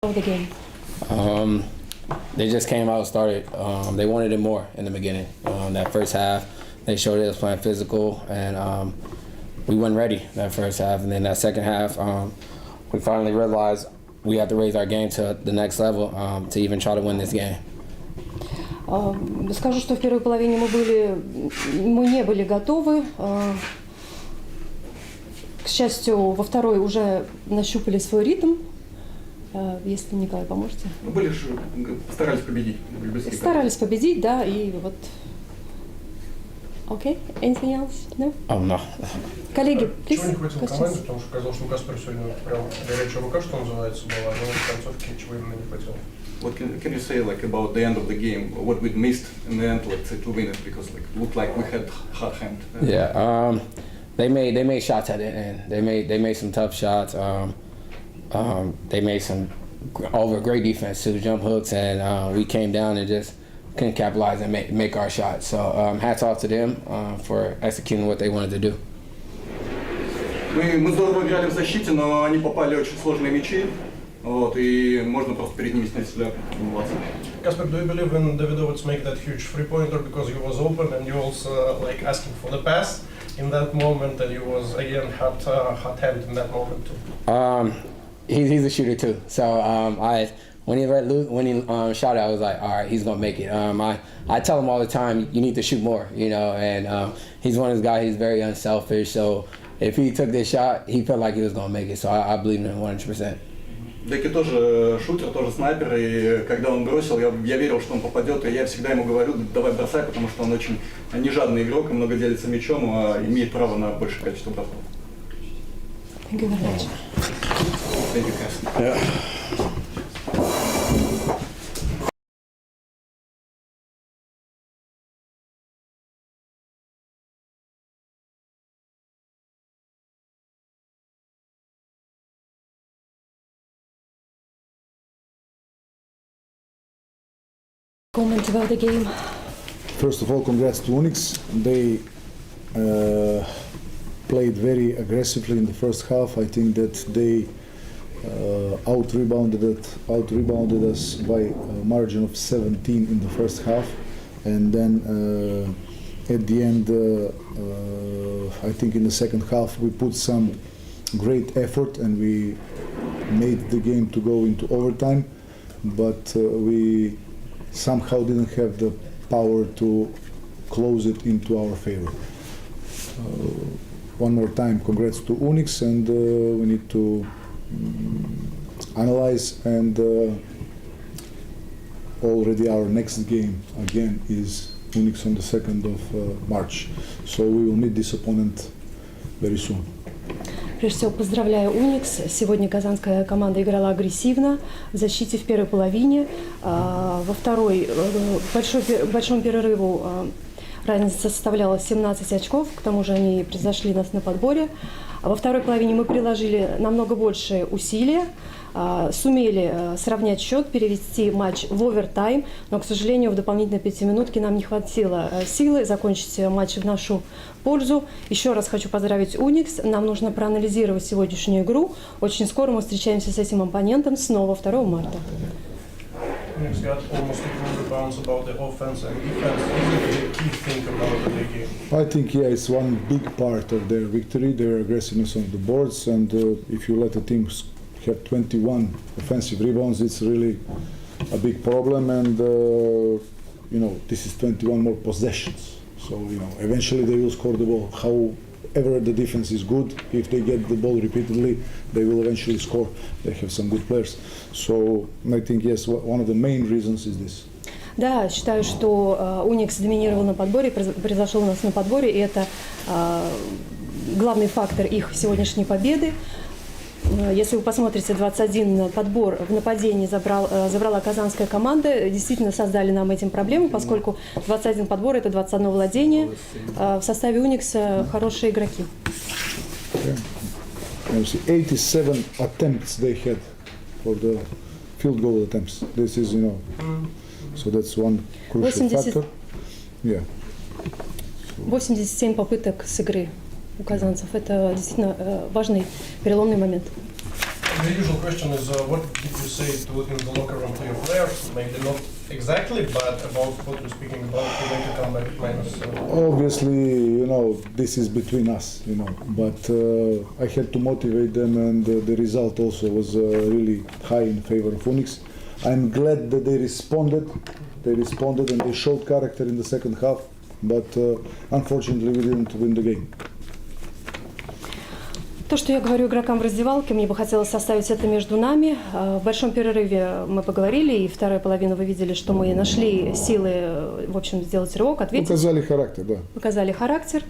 Of the game. They just came out and started. They wanted it more in the beginning. That first half, they showed us playing physical, and we weren't ready that first half. And then that second half, we finally realized we had to raise our game to the next level to even try to win this game. Скажу, что в первой половине мы не были готовы. К счастью, во второй уже нащупали свой ритм. Если Николай, поможете? Старались победить. Старались победить, да, и вот. Okay, anything else? No? No. Коллеги, please. Чего не хватило команде, потому что казалось, что у Каспера сегодня прям горячая рука, что называется, была, но в концовке чего именно не хватило. What can you say like about the end of the game? What we missed in the end, like to win it, because like looked like we had hard hand. Yeah, they made shots at the end. They made some tough shots. They made some great defense too, jump hooks, and we came down and just couldn't capitalize and make our shots. So hats off to them for executing what they wanted to do. Мы здорово играли в защите, но они попали очень сложные мячи, вот, и можно просто перед ними снять себя. Kasper, do you believe in Davidovic's make that huge three-pointer because he was open and you also like asking for the pass in that moment, and he was again hot hand in that moment too? He's a shooter too. So when he shot it, I was like, all right, he's gonna make it. I tell him all the time, you need to shoot more, you know. And he's one of those guys. He's very unselfish. So if he took this shot, he felt like he was gonna make it. So I believe in him 100%. Деки тоже шутер, тоже снайпер, и когда он бросил, я верил, что он попадет, и я всегда ему говорю, давай бросай, потому что он очень нежадный игрок, и много делится мячом, имеет право на большее количество бросков. Thank you very much. Thank you, Casper. Yeah. Comment about the game. First of all, congrats to UNIKS. They played very aggressively in the first half. I think that they out-rebounded us by a margin of 17 in the first half, and then at the end, I think in the second half we put some great effort and we made the game to go into overtime, but we somehow didn't have the power to close it into our favor. One more time, congrats to UNIKS, and we need to analyze, and already our next game again is УНИКС on the 2nd of March, so we will meet this opponent very soon. Прежде всего, поздравляю УНИКС. Сегодня казанская команда играла агрессивно в защите в первой половине. Во второй, в большом перерыву разница составляла 17 очков, к тому же они превзошли нас на подборе. Во второй половине мы приложили намного больше усилия, сумели сравнять счет, перевести матч в овертайм, но, к сожалению, в дополнительной 5-минутке нам не хватило силы закончить матч в нашу пользу. Еще раз хочу поздравить УНИКС. Нам нужно проанализировать сегодняшнюю игру. Очень скоро мы встречаемся с этим оппонентом снова 2 марта. УНИКС got almost equal rebounds about the offense and defense. Is it the key thing about the game? I think, yeah, it's one big part of their victory, their aggressiveness on the boards, and if you let a team have 21 offensive rebounds, it's really a big problem, and you know, this is 21 more possessions, so you know, eventually they will score the ball. However the defense is good, if they get the ball repeatedly, they will eventually score. They have some good players, so I think, yes, one of the main reasons is this. Да, считаю, что УНИКС доминировал на подборе, превзошел нас на подборе, и это главный фактор их сегодняшней победы. Если вы посмотрите, 21 подбор в нападении забрала казанская команда, действительно создали нам этим проблему, поскольку 21 подбор – это 21 владение. В составе УНИКСа хорошие игроки. 87 attempts they had for the field goal attempts. This is, you know, so that's one crucial factor. Yeah. 87 попыток с игры у казанцев. Это действительно важный переломный момент. The usual question is, what did you say to in the locker room to your players? Maybe not exactly, but about what you're speaking about going to come back at minus. Obviously, this is between us, but I had to motivate them, and the result also was really high in favor of UNIKS. I'm glad that they responded. They responded and they showed character in the second half, but unfortunately we didn't win the game. То, что я говорю игрокам в раздевалке, мне бы хотелось оставить это между нами. В большом перерыве мы поговорили, и вторая половина вы видели, что мы нашли силы, в общем, сделать рывок, ответить. Показали характер, да. Показали характер.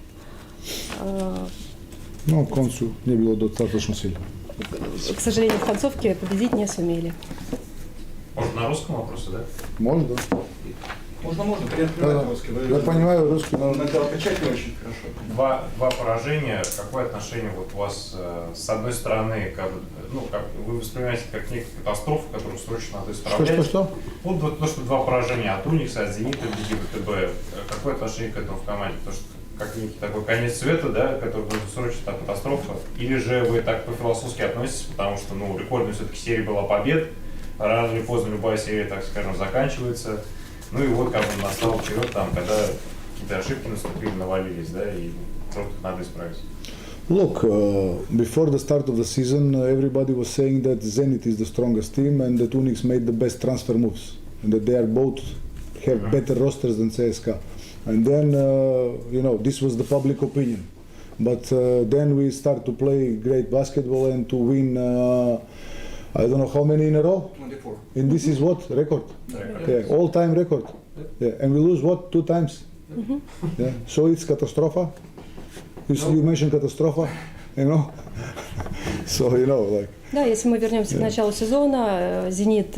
Но к концу не было достаточно сил. К сожалению, в концовке победить не сумели. Может, на русском вопросе, да? Можно, да. Можно, приятно русский. Я понимаю русский, но... Иногда качать не очень хорошо. Два поражения. Какое отношение вот у вас, с одной стороны, как вы воспринимаете как некую катастрофу, которую срочно надо исправлять? Что? Вот то, что два поражения от УНИКСа, от Зенита, ВТБ. Какое отношение к этому в команде? Потому что как некий такой конец света, да, который нужно срочно, так, катастрофа? Или же вы так по-философски относитесь, потому что, рекордная все-таки серия была побед, рано или поздно любая серия, так скажем, заканчивается. Ну и вот как бы настал черед, когда какие-то ошибки наступили, навалились, да, и просто надо исправить. Look, before the start of the season, everybody was saying that Zenit is the strongest team and that UNIKS made the best transfer moves, and that they are both have better rosters than ЦСКА. And then, this was the public opinion. But then we start to play great basketball and to win, I don't know how many in a row? 24. And this is what? Record? Yeah, all-time record. Yeah, and we lose what? 2 times? Yeah. So it's catastrophe. You mentioned catastrophe, So, like... Да, если мы вернемся к началу сезона, «Зенит»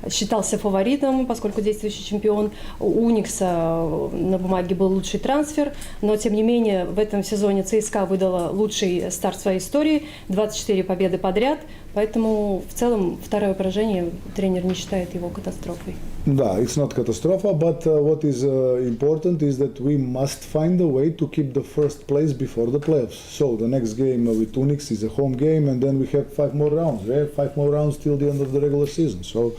считался фаворитом, поскольку действующий чемпион. У «УНИКСа» на бумаге был лучший трансфер, но, тем не менее, в этом сезоне ЦСКА выдала лучший старт в своей истории, 24 победы подряд, поэтому в целом второе поражение тренер не считает его катастрофой. Да, it's not catastrophe, but what is important is that we must find a way to keep the first place before the playoffs. So the next game with UNIKS is a home game, and then we have 5 more rounds. We have 5 more rounds till the end of the regular season. So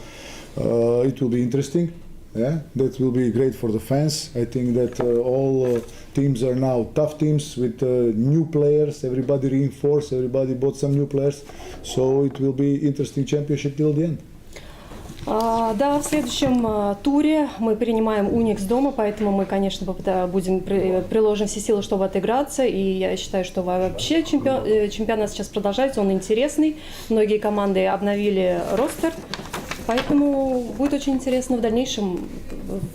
it will be interesting. Yeah, that will be great for the fans. I think that all teams are now tough teams with new players. Everybody reinforced. Everybody bought some new players. So it will be interesting championship till the end. Да, в следующем туре мы принимаем УНИКС дома, поэтому мы, конечно, приложим все силы, чтобы отыграться. И я считаю, что вообще чемпионат сейчас продолжается, он интересный. Многие команды обновили ростер, поэтому будет очень интересно в дальнейшем,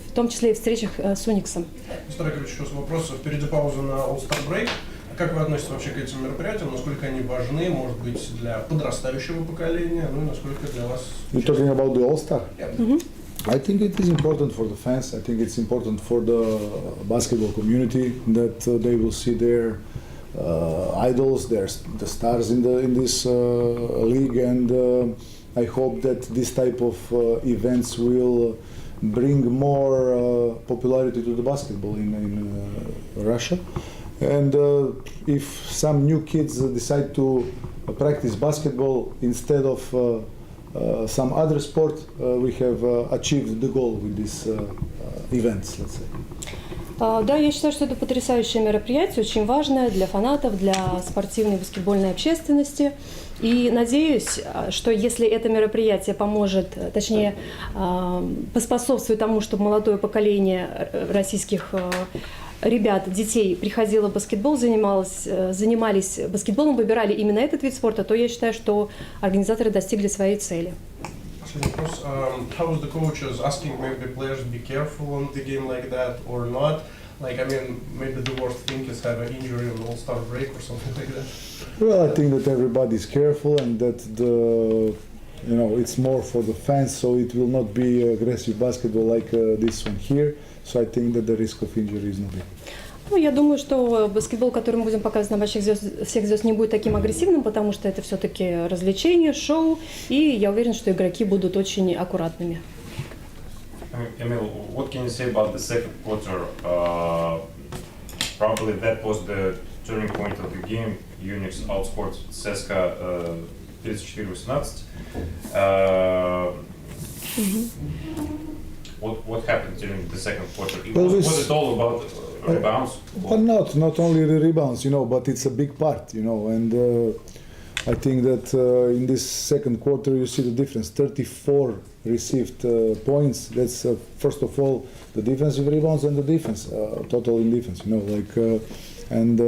в том числе и в встречах с УНИКСом. Мистер Яковлевич, еще вопрос. Впереди пауза на All-Star Break. Как вы относитесь вообще к этим мероприятиям? Насколько они важны, может быть, для подрастающего поколения, и насколько для вас? You're talking about the All-Star? Yeah. I think it is important for the fans. I think it's important for the basketball community that they will see their idols, the stars in this league, and I hope that this type of events will bring more popularity to the basketball in Russia. And if some new kids decide to practice basketball instead of some other sport, we have achieved the goal with these events, let's say. Да, я считаю, что это потрясающее мероприятие, очень важное для фанатов, для спортивной и баскетбольной общественности. И надеюсь, что если это мероприятие поможет, точнее, поспособствует тому, чтобы молодое поколение российских ребят, детей приходило в баскетбол, занимались баскетболом, выбирали именно этот вид спорта, то я считаю, что организаторы достигли своей цели. Последний вопрос. How was the coaches asking maybe players be careful on the game like that or not? Like, I mean, maybe the worst thing is have an injury on All-Star break or something like that. Well, I think that everybody is careful and that it's more for the fans, so it will not be aggressive basketball like this one here. So I think that the risk of injury is not big. Я думаю, что баскетбол, который мы будем показывать на матчах всех звезд, не будет таким агрессивным, потому что это все-таки развлечение, шоу, и я уверен, что игроки будут очень аккуратными. Emil, what can you say about the second quarter? Probably that was the turning point of the game. UNIKS outscored ЦСКА 34-18. What happened during the second quarter? Was it all about rebounds? But not only the rebounds, but it's a big part, and I think that in this second quarter you see the difference. 34 received points. That's first of all the defensive rebounds and the defense, total in defense. And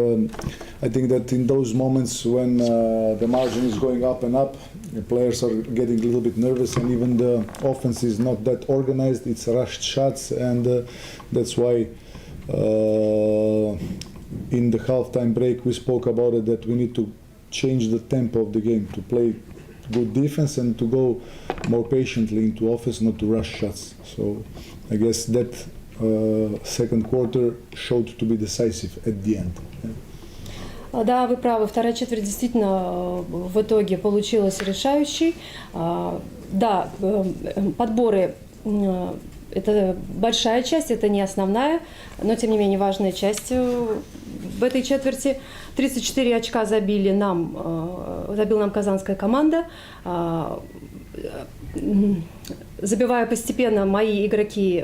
I think that in those moments when the margin is going up and up, the players are getting a little bit nervous, and even the offense is not that organized. It's rushed shots, and that's why in the halftime break we spoke about it, that we need to change the tempo of the game, to play good defense and to go more patiently into offense, not to rush shots. So I guess that second quarter showed to be decisive at the end. Да, вы правы. Вторая четверть действительно в итоге получилась решающей. Да, подборы – это большая часть, это не основная, но тем не менее важная часть в этой четверти. 34 очка забила нам казанская команда. Забивая постепенно, мои игроки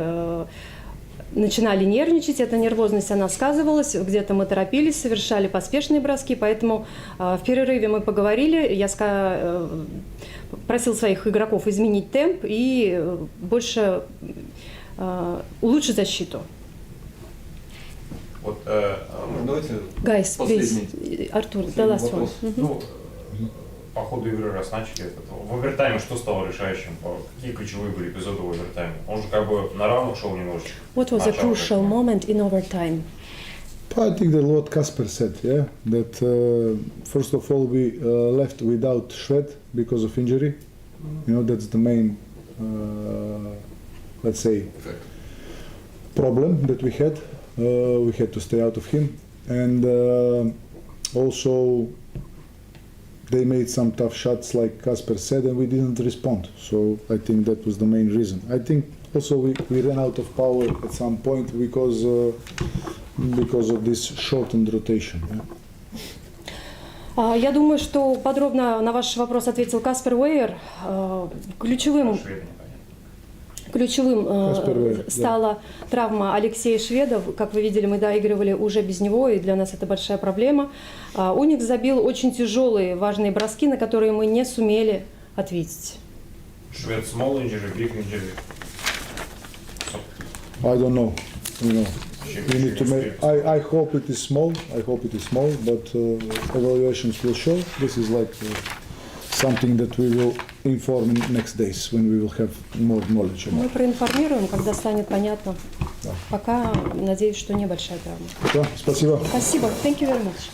начинали нервничать, эта нервозность, она сказывалась, где-то мы торопились, совершали поспешные броски, поэтому в перерыве мы поговорили, я просил своих игроков изменить темп и больше улучшить защиту. Вот, давайте Guys, последний. please. Артур, the last one. Ну, по ходу игры, раз начали, в овертайме что стало решающим? Какие ключевые были эпизоды в овертайме? Он же как бы на равных шел немножечко. What was a crucial moment in overtime? I think that what Kasper said, yeah, that first of all we left without Shved because of injury. That's the main, let's say, problem that we had. We had to stay out of him, and also they made some tough shots, like Kasper said, and we didn't respond. So I think that was the main reason. I think also we ran out of power at some point because of this shortened rotation. Yeah? Я думаю, что подробно на ваш вопрос ответил Каспер Уэйер. Ключевым стала травма Алексея Шведа. Как вы видели, мы доигрывали уже без него, и для нас это большая проблема. УНИКС забил очень тяжелые, важные броски, на которые мы не сумели ответить. Швед small injury, big injury? I don't know. We need to make. I hope it is small. But evaluations will show. This is like something that we will inform in next days when we will have more knowledge. Мы проинформируем, когда станет понятно. Да. Пока надеюсь, что небольшая травма. Да, спасибо. Спасибо. Thank you very much.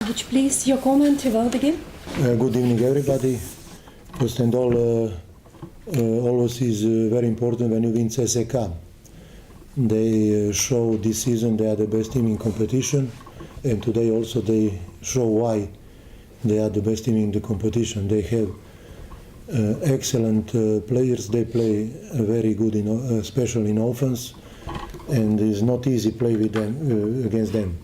Would you please your comment about the game? Good evening, everybody. First and all, always is very important when you win ЦСКА. They show this season they are the best team in competition, and today also they show why they are the best team in the competition. They have excellent players. They play very good, especially in offense, and it's not easy play with them against them.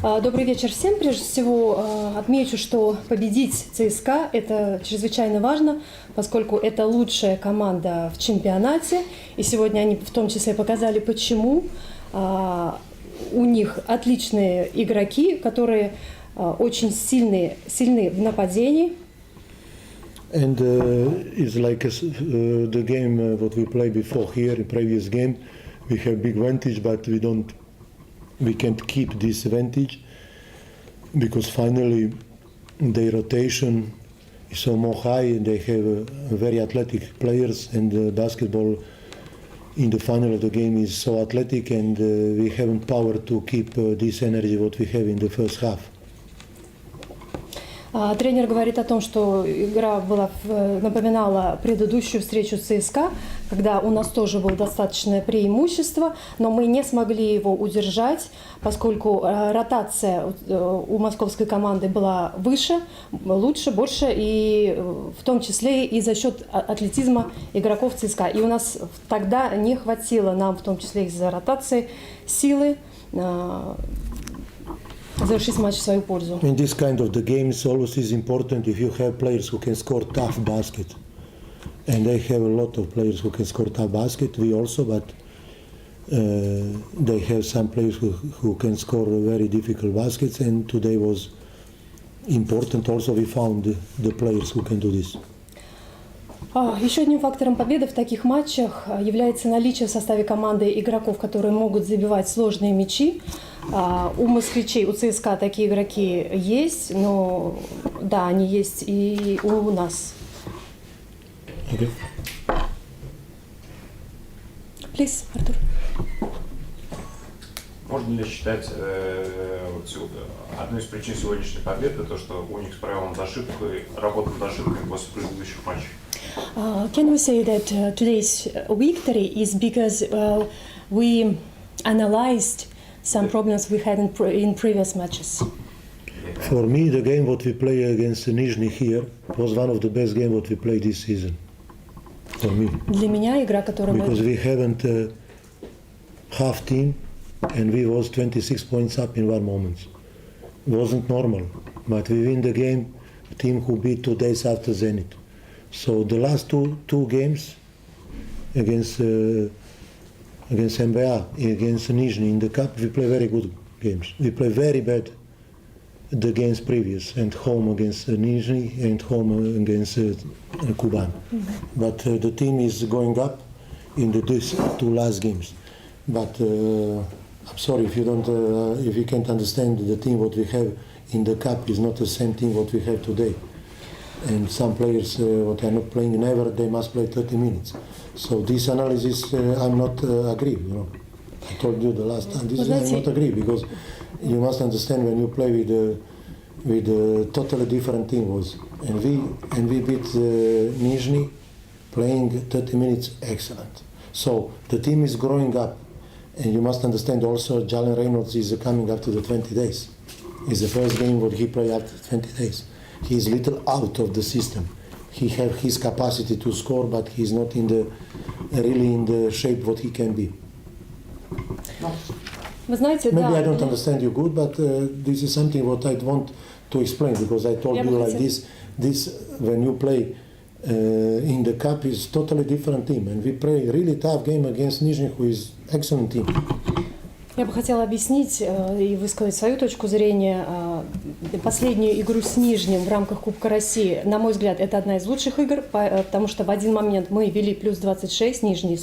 Добрый вечер всем. Прежде всего отмечу, что победить ЦСКА – это чрезвычайно важно, поскольку это лучшая команда в чемпионате. И сегодня они в том числе показали, почему. У них отличные игроки, которые очень сильны в нападении. And it's like the game what we played before here, in previous game, we have big advantage, but we can't keep this advantage because finally their rotation is so more high and they have very athletic players, and basketball in the final of the game is so athletic, and we haven't power to keep this energy what we have in the first half. Тренер говорит о том, что игра напоминала предыдущую встречу с ЦСКА, когда у нас тоже было достаточное преимущество, но мы не смогли его удержать, поскольку ротация у московской команды была выше, лучше, больше, и в том числе и за счет атлетизма игроков ЦСКА. И у нас тогда не хватило нам, в том числе из-за ротации, силы завершить матч в свою пользу. In this kind of the games always is important if you have players who can score tough basket, and they have a lot of players who can score tough basket. We also, but they have some players who can score very difficult baskets, and today was important. Also, we found the players who can do this. Еще одним фактором победы в таких матчах является наличие в составе команды игроков, которые могут забивать сложные мячи. У москвичей, у ЦСКА такие игроки есть, но да, они есть и у нас. Okay. Please, Артур. Можно ли считать одной из причин сегодняшней победы то, что УНИКС провел над ошибкой, работал над ошибкой после предыдущих матчей? Can we say that today's victory is because we analyzed some problems we had in previous matches? For me, the game what we play against Nizhny here was one of the best games what we played this season. For me. Для меня игра, которую мы... Because we haven't half team, and we was 26 points up in one moment. Wasn't normal, but we win the game. Team who beat 2 days after Zenit. So the last two games against MBA, against Nizhny in the cup, we play very good games. We play very bad the games previous, and home against Nizhny and home against Kuban. Mm-hmm. But the team is going up in these 2 last games. But I'm sorry if you can't understand the team what we have in the cup is not the same team what we have today. And some players what are not playing never, they must play 30 minutes. So this analysis I'm not agree. You know, I told you the last time. This I'm not agree because you must understand when you play with a totally different team was, and we beat Nizhny playing 30 minutes excellent. So the team is growing up, and you must understand also Jalen Reynolds is coming after the 20 days. It's the first game what he played after 20 days. He is little out of the system. He have his capacity to score, but he's not really in the shape what he can be. Вы знаете, Maybe да, I don't understand you good, but this is something what I want to explain because I told you like this. This when you play in the cup is totally different team, and we play really tough game against Nizhny, who is excellent team. Я бы хотела объяснить и высказать свою точку зрения. Последнюю игру с Нижним в рамках Кубка России, на мой взгляд, это одна из лучших игр, потому что в один момент мы вели плюс 26, Нижний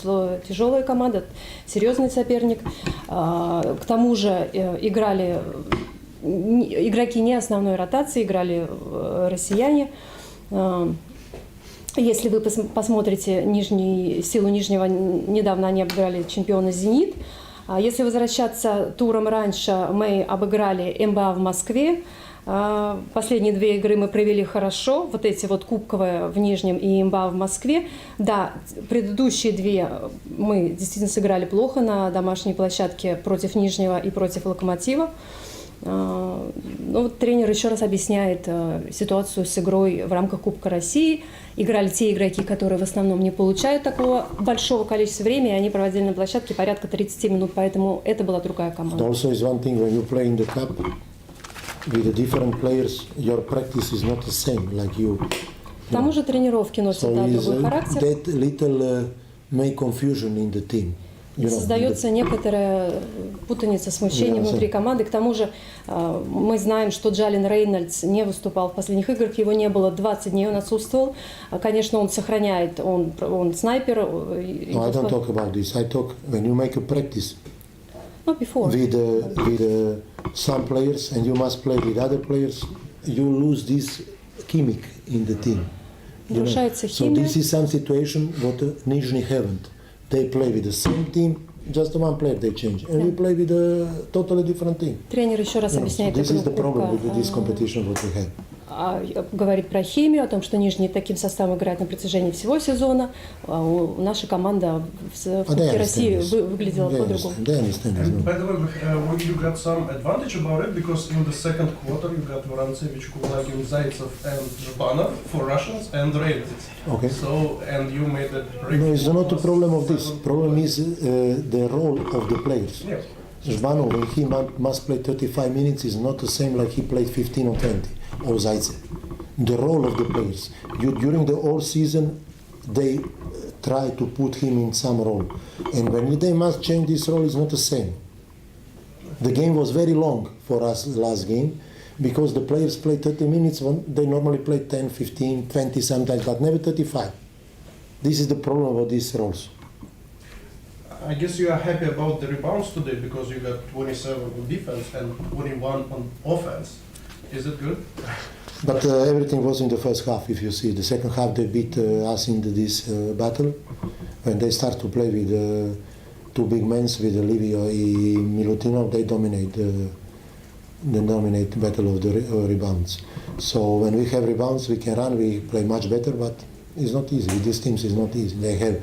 тяжелая команда, серьезный соперник. К тому же играли игроки не основной ротации, играли россияне. Если вы посмотрите силу Нижнего, недавно они обыграли чемпиона «Зенит». Если возвращаться туром раньше, мы обыграли МБА в Москве. Последние 2 игры мы провели хорошо, вот эти вот кубковые в Нижнем и МБА в Москве. Да, предыдущие 2 мы действительно сыграли плохо на домашней площадке против Нижнего и против Локомотива. Ну, вот тренер еще раз объясняет ситуацию с игрой в рамках Кубка России. Играли те игроки, которые в основном не получают такого большого количества времени, они проводили на площадке порядка 30 минут, поэтому это была другая команда. Also is one thing when you play in the cup with the different players, your practice is not the same like you. К тому же тренировки носят другой характер. That little make confusion in the team. Создается некоторая путаница, смущение внутри команды. К тому же мы знаем, что Джален Рейнольдс не выступал в последних играх, его не было 20 дней, он отсутствовал. Конечно, он сохраняет, он снайпер. No, I don't talk about this. I talk when you make a practice Before. with some players and you must play with other players, you lose this chemic in the team. Нарушается So химия. this is some situation what Nizhny haven't. They play with the same team, just one player they change, and we play with a totally different team. Тренер еще раз объясняет This is the игру problem Кубка. with this competition what we have. Говорит про химию, о том, что Нижний таким составом играет на протяжении всего сезона. Наша команда в Кубке России выглядела по-другому. By the way, you got some advantage about it because in the second quarter you got Vorontsevich, Kulagin, Zaitsev and Zhbanov for Russians and Reynolds. Okay. So, and you made that break. No, it's not a problem of this. Problem is the role of the players. Yes. Zhbanov, when he must play 35 minutes, is not the same like he played 15 or 20, or Zaitsev. The role of the players. During the whole season, they try to put him in some role. And when they must change this role, it's not the same. The game was very long for us last game, because the players play 30 minutes when they normally play 10, 15, 20 sometimes, but never 35. This is the problem about these roles. I guess you are happy about the rebounds today because you got 27 on defense and 21 on offense. Is it good? But everything was in the first half, if you see. The second half they beat us in this battle. When they start to play with 2 big men, with Livio and Milutinov, they dominate the battle of the rebounds. So when we have rebounds, we can run, we play much better, but it's not easy. With these teams, it's not easy. They have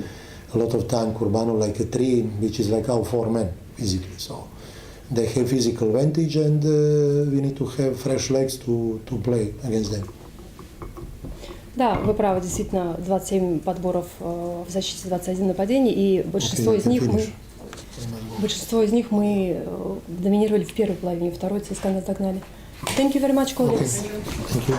a lot of time, Kurbanov like a 3, which is like our 4 men physically. So they have physical advantage, and we need to have fresh legs to play against them. Да, вы правы, действительно, 27 подборов в защите, 21 нападений, и большинство из них мы доминировали в первой половине, второй ЦСКА нас догнали. Thank you very much, colleagues. Thank you.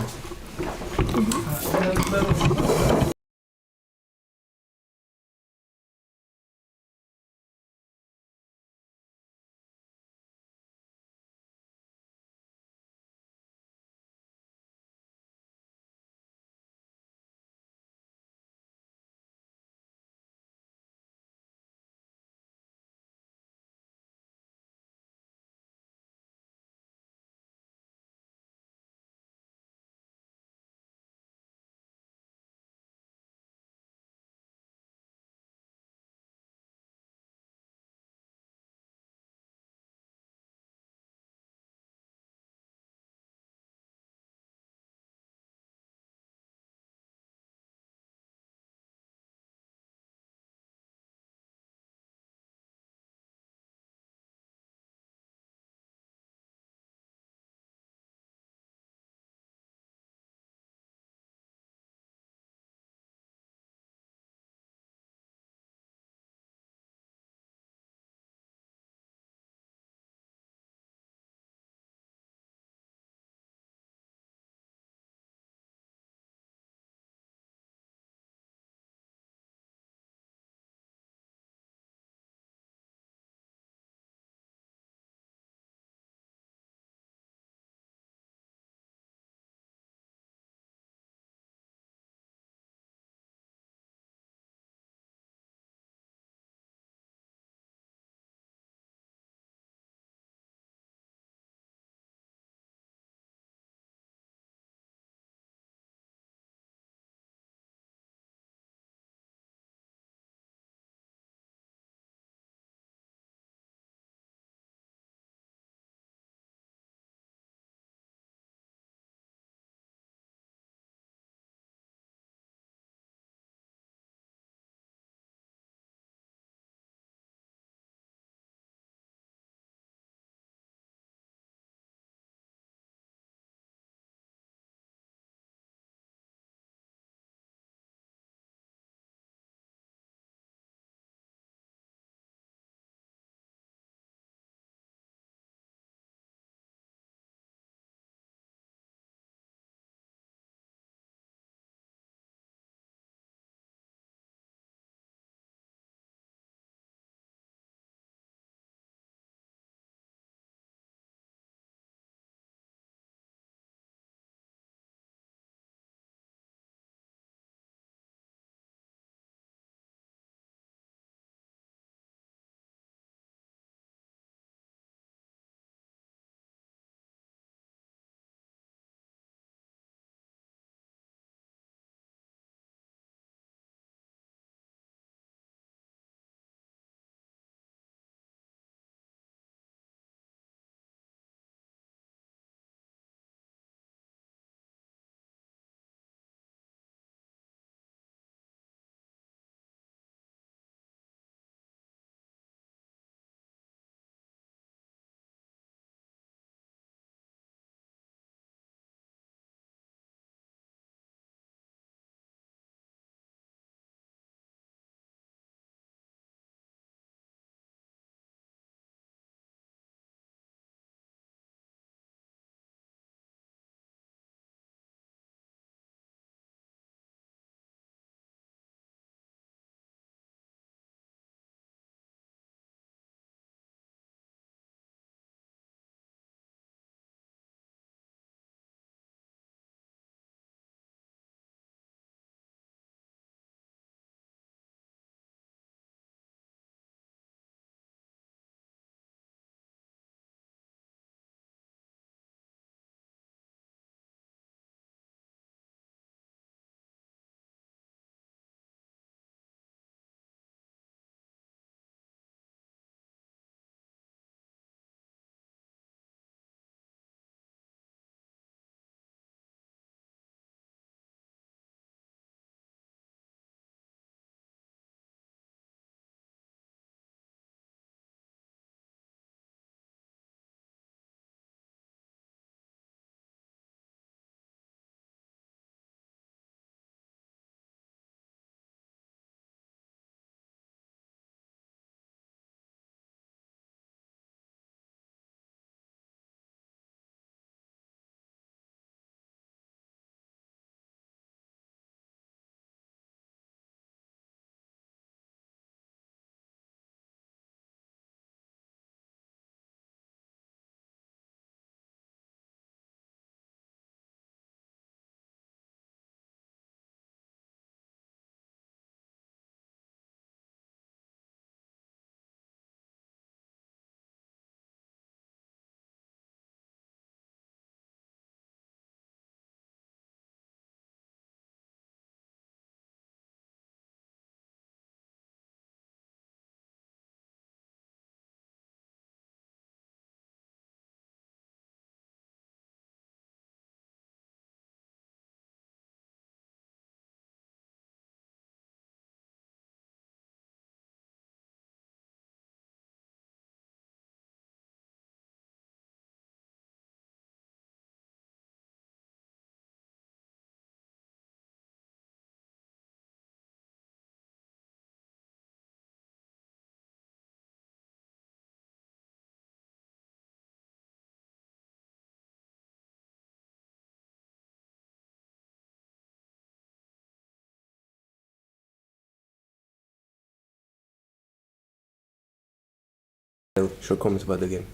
Short comments about the game.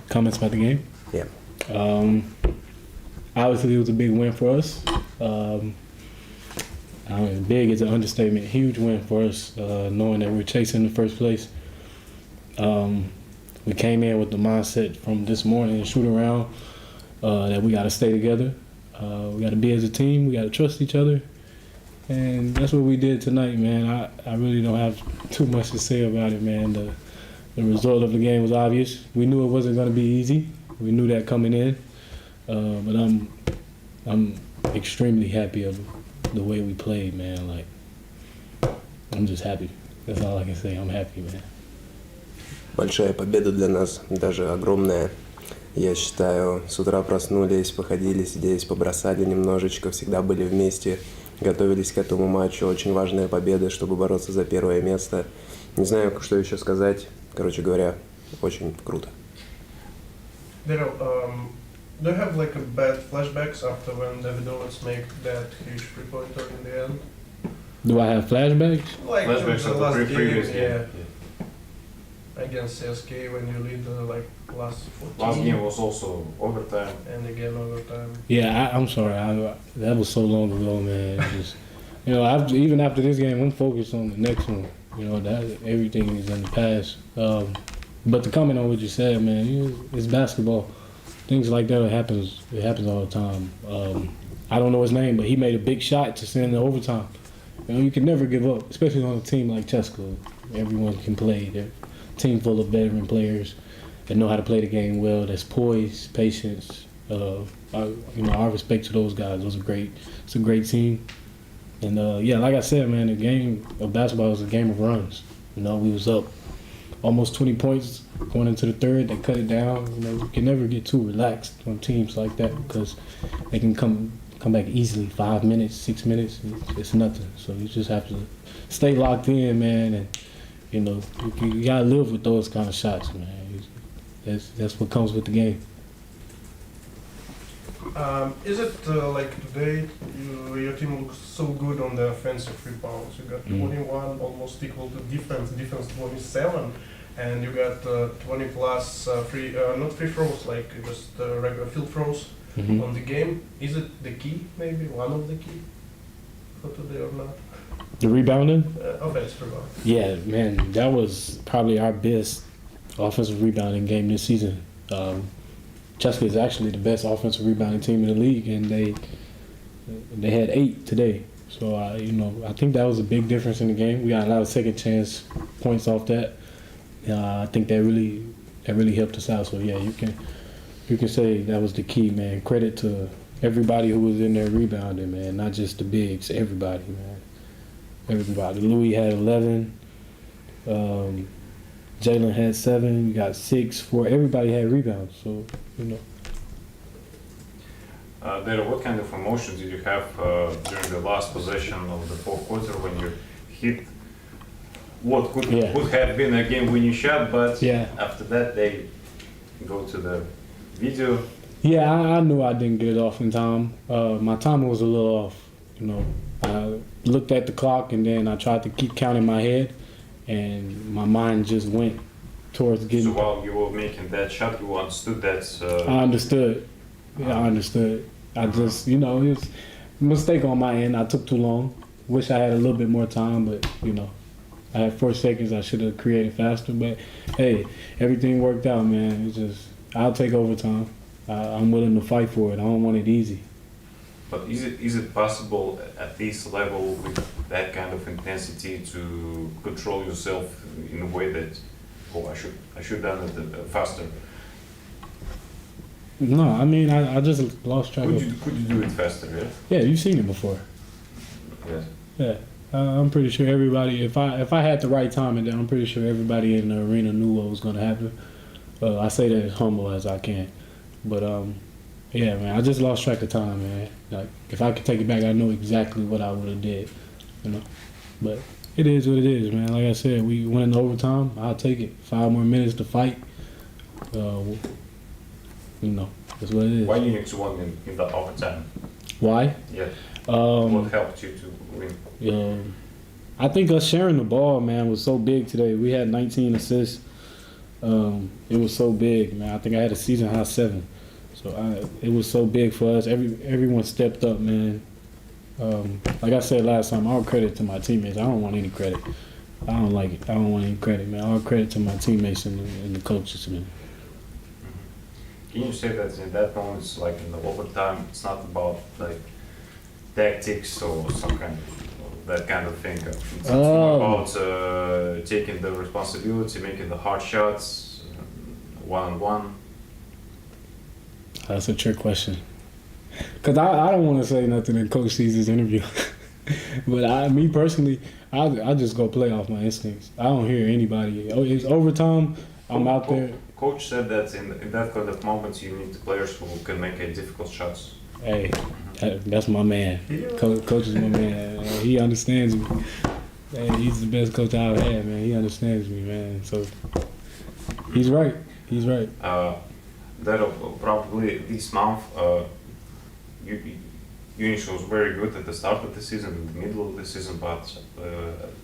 Comments about the game? Yeah. Obviously, it was a big win for us. I mean, big is an understatement. Huge win for us, knowing that we're chasing in the first place. We came in with the mindset from this morning and shoot around that we got to stay together. We got to be as a team. We got to trust each other. And that's what we did tonight, man. I really don't have too much to say about it, man. The result of the game was obvious. We knew it wasn't going to be easy. We knew that coming in. But I'm extremely happy of the way we played, man. Like, I'm just happy. That's all I can say. I'm happy, man. Большая победа для нас, даже огромная. Я считаю, с утра проснулись, походили здесь, побросали немножечко, всегда были вместе, готовились к этому матчу. Очень важная победа, чтобы бороться за первое место. Не знаю, что еще сказать. Короче говоря, очень круто. Daryl, do you have like a bad flashbacks after when Davidovets make that huge three-pointer in the end? Do I have flashbacks? Like Flashbacks the of last the game, previous game. yeah. Against CSKA when you lead the like last 14. Last game was also overtime. And again overtime. Yeah, I'm sorry. That was so long ago, man. Just, even after this game, I'm focused on the next one. That everything is in the past. But to comment on what you said, man, it's basketball. Things like that happens. It happens all the time. I don't know his name, but he made a big shot to send the overtime. You can never give up, especially on a team like CSKA. Everyone can play. They're a team full of veteran players that know how to play the game well. That's poise, patience. Our respect to those guys. Those are great. It's a great team. And like I said, man, the game of basketball is a game of runs. We was up almost 20 points going into the third. They cut it down. You can never get too relaxed on teams like that because they can come back easily. 5 minutes, 6 minutes, it's nothing. So you just have to stay locked in, man. And you gotta live with those kind of shots, man. That's what comes with the game. Is it like today your team looks so good on the offensive rebounds? You got 21, almost equal to defense 27, and you got 20 plus not free throws, like just regular field throws on the game. Is it the key, maybe one of the key for today or not? The rebounding? Offensive rebound. Yeah, man, that was probably our best offensive rebounding game this season. CSKA is actually the best offensive rebounding team in the league, and they had 8 today. So I think that was a big difference in the game. We got a lot of second chance points off that. I think that really helped us out. So yeah, you can say that was the key, man. Credit to everybody who was in there rebounding, man. Not just the bigs, everybody, man. Everybody. Louis had 11. Jalen had 7. You got 6, 4. Everybody had rebounds. So Daryl, what kind of emotions did you have during the last possession of the fourth quarter when you hit what could have been a game-winning shot, but after that they go to the video? Yeah, I knew I didn't get it off in time. My timing was a little off. I looked at the clock and then I tried to keep counting my head, and my mind just went towards getting. So while you were making that shot, you understood that. I understood. Yeah, I understood. I just, it was a mistake on my end. I took too long. Wish I had a little bit more time, but I had 4 seconds. I should have created faster. But hey, everything worked out, man. It's just, I'll take overtime. I'm willing to fight for it. I don't want it easy. But is it possible at this level with that kind of intensity to control yourself in a way that, I should done it faster? No, I mean I just lost track. Could you do it faster? Yeah. Yeah, you've seen it before. Yes. Yeah, I'm pretty sure everybody. If I had the right timing, then I'm pretty sure everybody in the arena knew what was going to happen. I say that as humble as I can, but yeah, man, I just lost track of time, man. Like, if I could take it back, I know exactly what I would have did, But it is what it is, man. Like I said, we went into overtime. I'll take it. 5 more minutes to fight. That's what it is. Why UNIKS won in the overtime? Why? Yeah. What helped you to win? I think us sharing the ball, man, was so big today. We had 19 assists. It was so big, man. I think I had a season high 7. So it was so big for us. Everyone stepped up, man. Like I said last time, all credit to my teammates. I don't want any credit. I don't like it. I don't want any credit, man. All credit to my teammates and the coaches, man. Can you say that in that moment, like in the overtime, it's not about like tactics or some kind of that kind of thing? It's about taking the responsibility, making the hard shots, one-on-one. That's a trick question. Cause I don't want to say nothing in Coach Caesar's interview, but me personally, I just go play off my instincts. I don't hear anybody. Oh, it's overtime. I'm out there. Coach said that in that kind of moments you need players who can make difficult shots. Hey, that's my man. Coach is my man. He understands me. Hey, he's the best coach I've had, man. He understands me, man. So he's right. He's right. That probably this month, UNIKS was very good at the start of the season, in the middle of the season, but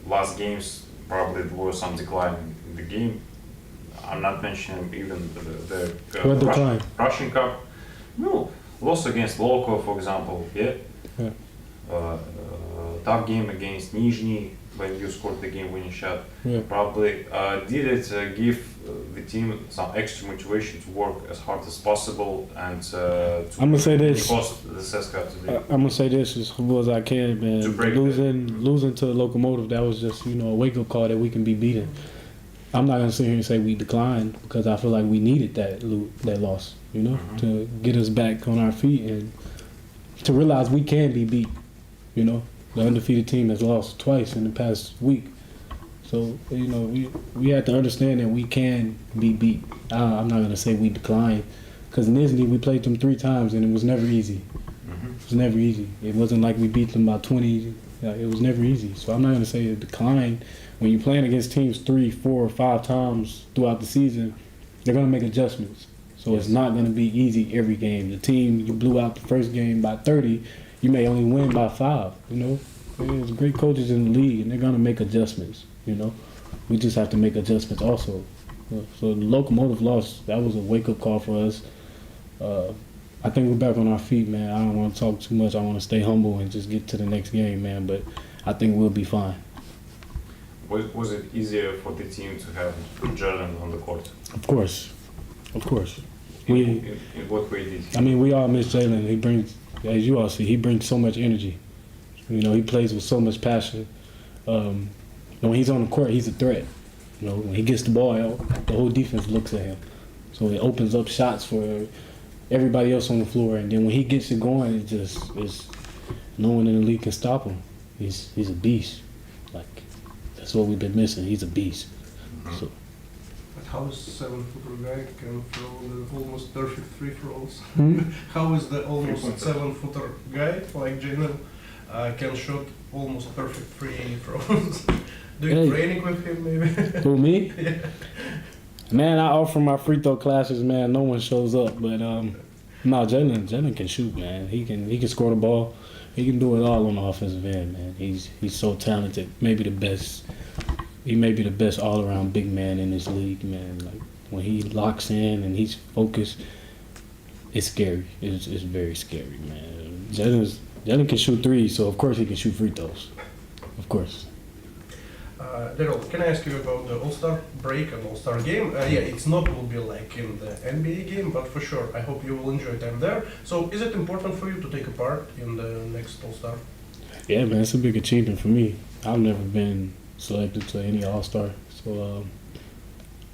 last games probably there was some decline in the game. I'm not mentioning even the Russian Cup. No, loss against Volkov, for example. Yeah. Tough game against Nizhny when you scored the game-winning shot. Yeah. Probably did it give the team some extra motivation to work as hard as possible and to I'm gonna say this. cost the ЦСКА today. I'm gonna say this as humble as I can, man. To break Losing to Locomotive, that was just a wake-up call that we can be beaten. I'm not gonna sit here and say we declined because I feel like we needed that loss, to get us back on our feet and to realize we can be beat. The undefeated team has lost twice in the past week, so we have to understand that we can be beat. I'm not gonna say we declined because Nizhny we played them 3 times and it was never easy. It was never easy. It wasn't like we beat them by 20. It was never easy. So I'm not gonna say a decline. When you're playing against teams 3, 4, 5 times throughout the season, they're going to make adjustments. So It's not going to be easy every game. The team you blew out the first game by 30, you may only win by 5. There's great coaches in the league, and they're going to make adjustments. We just have to make adjustments also. So the Locomotive loss, that was a wake-up call for us. I think we're back on our feet, man. I don't want to talk too much. I want to stay humble and just get to the next game, man. But I think we'll be fine. Was it easier for the team to have Jalen on the court? Of course. In what way did he? I mean, we all miss Jalen. He brings, as you all see, he brings so much energy. He plays with so much passion. When he's on the court, he's a threat. When he gets the ball out, the whole defense looks at him. So it opens up shots for everybody else on the floor. And then when he gets it going, it's no one in the league can stop him. He's a beast. That's what we've been missing. He's a beast. So. But how is 7-footer guy can throw the almost perfect free throws? How is the almost 7-footer guy like Jalen can shoot almost perfect free throws? Do you training with him maybe? Who, me? Yeah. Man, I offer my free throw classes. Man, no one shows up. But no, Jalen can shoot. Man, he can score the ball. He can do it all on the offensive end, man. He's so talented. Maybe the best. He may be the best all-around big man in this league, man. Like when he locks in and he's focused, it's scary. It's very scary, man. Jalen can shoot threes, so of course he can shoot free throws. Of course. Daryl, can I ask you about the All-Star break and All-Star game? It's not will be like in the NBA game, but for sure, I hope you will enjoy time there. So, is it important for you to take a part in the next All-Star? Yeah, man, it's a big achievement for me. I've never been selected to any All-Star, so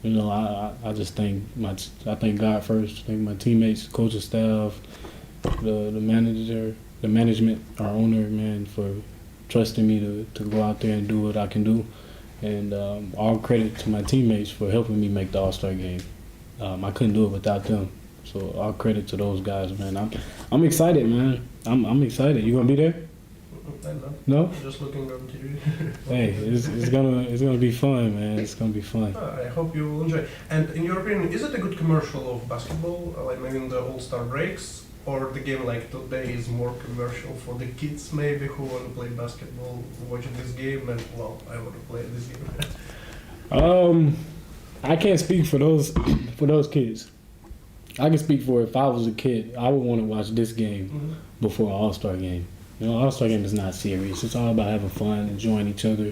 I just thank God first. Thank my teammates, coaching staff, the manager, the management, our owner, man, for trusting me to go out there and do what I can do. And all credit to my teammates for helping me make the All-Star game. I couldn't do it without them. So all credit to those guys, man. I'm excited, man. I'm excited. You gonna be there? No? Just looking on TV. Hey, it's gonna be fun, man. It's gonna be fun. I hope you will enjoy. And in your opinion, is it a good commercial of basketball, like maybe in the All-Star breaks? Or the game like today is more commercial for the kids maybe who want to play basketball, watching this game and, well, I want to play this game. I can't speak for those kids. I can speak for if I was a kid, I would want to watch this game before an All-Star game. You know, All-Star game is not serious. It's all about having fun, enjoying each other.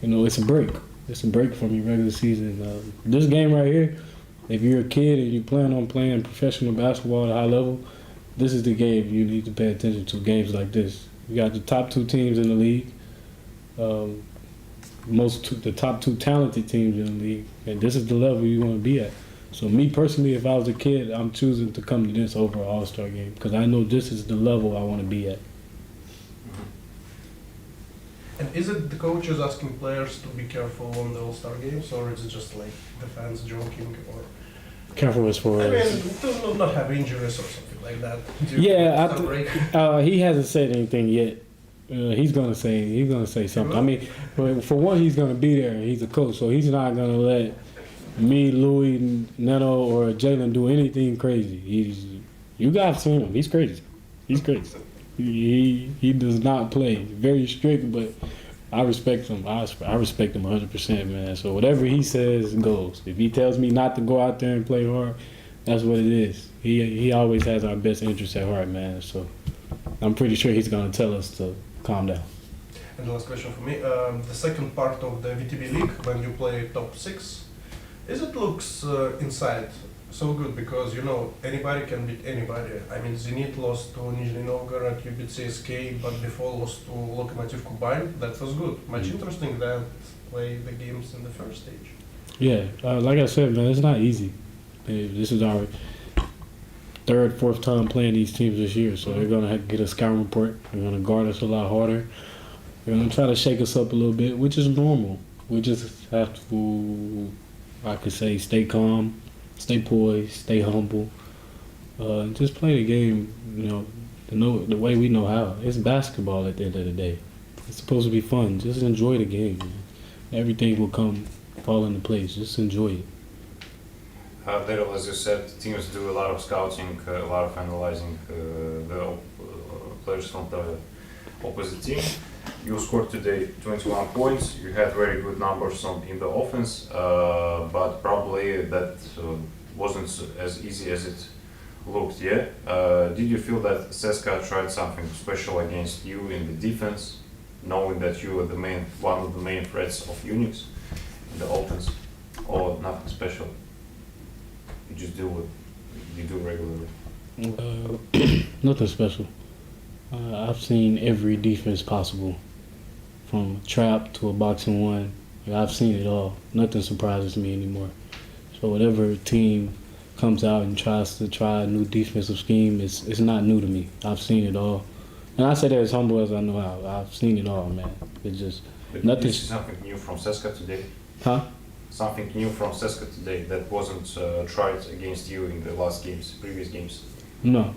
You know, it's a break. It's a break from your regular season. This game right here, if you're a kid and you plan on playing professional basketball at a high level, this is the game you need to pay attention to. Games like this. You got the top 2 teams in the league, the top 2 talented teams in the league, and this is the level you want to be at. So me personally, if I was a kid, I'm choosing to come to this over an All-Star game because I know this is the level I want to be at. And is it the coaches asking players to be careful on the All-Star games, or is it just like the fans joking, or? Careful as far I as. mean, to not have injuries or something like that. He hasn't said anything yet. He's gonna say something. I mean, for one, he's gonna be there. He's a coach, so he's not gonna let me, Louis, Neno, or Jalen do anything crazy. You guys seen him. He's crazy. He's crazy. He does not play. Very strict, but I respect him. I respect him 100%, man. So whatever he says goes. If he tells me not to go out there and play hard, that's what it is. He always has our best interests at heart, man. So I'm pretty sure he's gonna tell us to calm down. And the last question for me: the second part of the VTB league, when you play top 6, is it looks inside so good because you know anybody can beat anybody. I mean, Zenit lost to Nizhny Novgorod, you beat CSKA, but before lost to Lokomotiv Kuban. That was good. Much interesting than play the games in the first stage. Yeah, like I said, man, it's not easy. This is our 3rd, 4th time playing these teams this year, so they're gonna have to get a scouting report. They're gonna guard us a lot harder. They're gonna try to shake us up a little bit, which is normal. We just have to, I could say, stay calm, stay poised, stay humble, and just play the game, you know, the way we know how. It's basketball at the end of the day. It's supposed to be fun. Just enjoy the game, man. Everything will fall into place. Just enjoy it. Daryl, as you said, teams do a lot of scouting, a lot of analyzing the players from the opposite team. You scored today 21 points. You had very good numbers in the offense, but probably that wasn't as easy as it looked. Yeah. Did you feel that ЦСКА tried something special against you in the defense, knowing that you were one of the main threats of UNIKS in the offense, or nothing special? You just do what you do regularly. Nothing special. I've seen every defense possible, from a trap to a boxing one. I've seen it all. Nothing surprises me anymore. So whatever team comes out and tries to try a new defensive scheme, it's not new to me. I've seen it all. And I say that as humble as I know how. I've seen it all, man. It's just nothing. Did you see something new from ЦСКА today? Huh? Something new from ЦСКА today that wasn't tried against you in the previous games? No.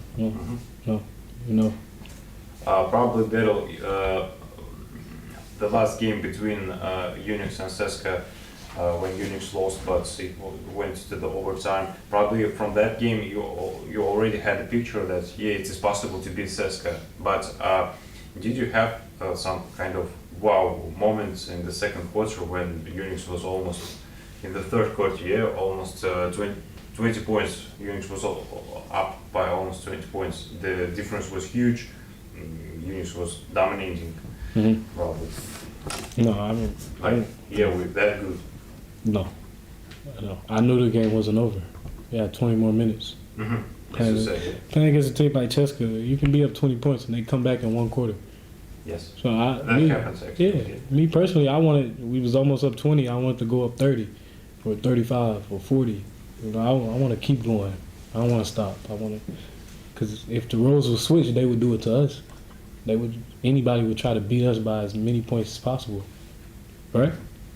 Probably the last game between УNИКС and ЦСКА, when UNIKS lost, but it went to the overtime. Probably from that game, you already had a picture that it is possible to beat ЦСКА. But did you have some kind of wow moments in the second quarter when UNIKS was almost in the third quarter? Almost 20 points. UNIKS was up by almost 20 points. The difference was huge. UNIKS was dominating. Probably. No, I mean, we're that good. No. I knew the game wasn't over. We had 20 more minutes. Playing against a team like ЦСКА, you can be up 20 points and they come back in one quarter. Yes. So happens actually. Yeah. Me personally, we was almost up 20. I wanted to go up 30 or 35 or 40. You know, I want to keep going. I don't want to stop. Because if the roles were switched, they would do it to us. Anybody would try to beat us by as many points as possible, right?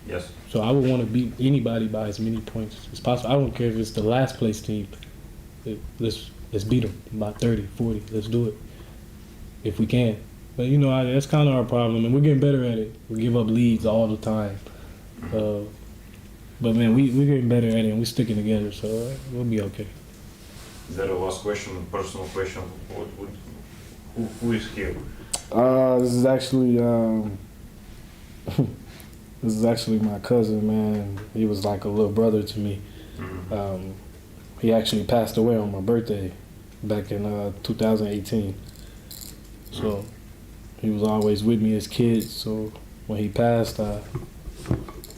Yes. So I would want to beat anybody by as many points as possible. I don't care if it's the last place team. Let's beat them by 30, 40. Let's do it if we can. But you know, that's kind of our problem, and we're getting better at it. We give up leads all the time. But man, we're getting better at it, and we're sticking together, so we'll be okay. Is that a last question, personal question? Who is here? This is actually This is actually my cousin, man. He was like a little brother to me. He actually passed away on my birthday back in 2018. So he was always with me as kids. So when he passed, I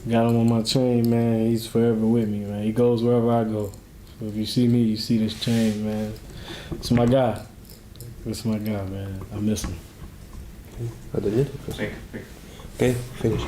got him on my chain, man. He's forever with me, man. He goes wherever I go. So if you see me, you see this chain, man. It's my guy. It's my guy, man. I miss him. Okay, finish.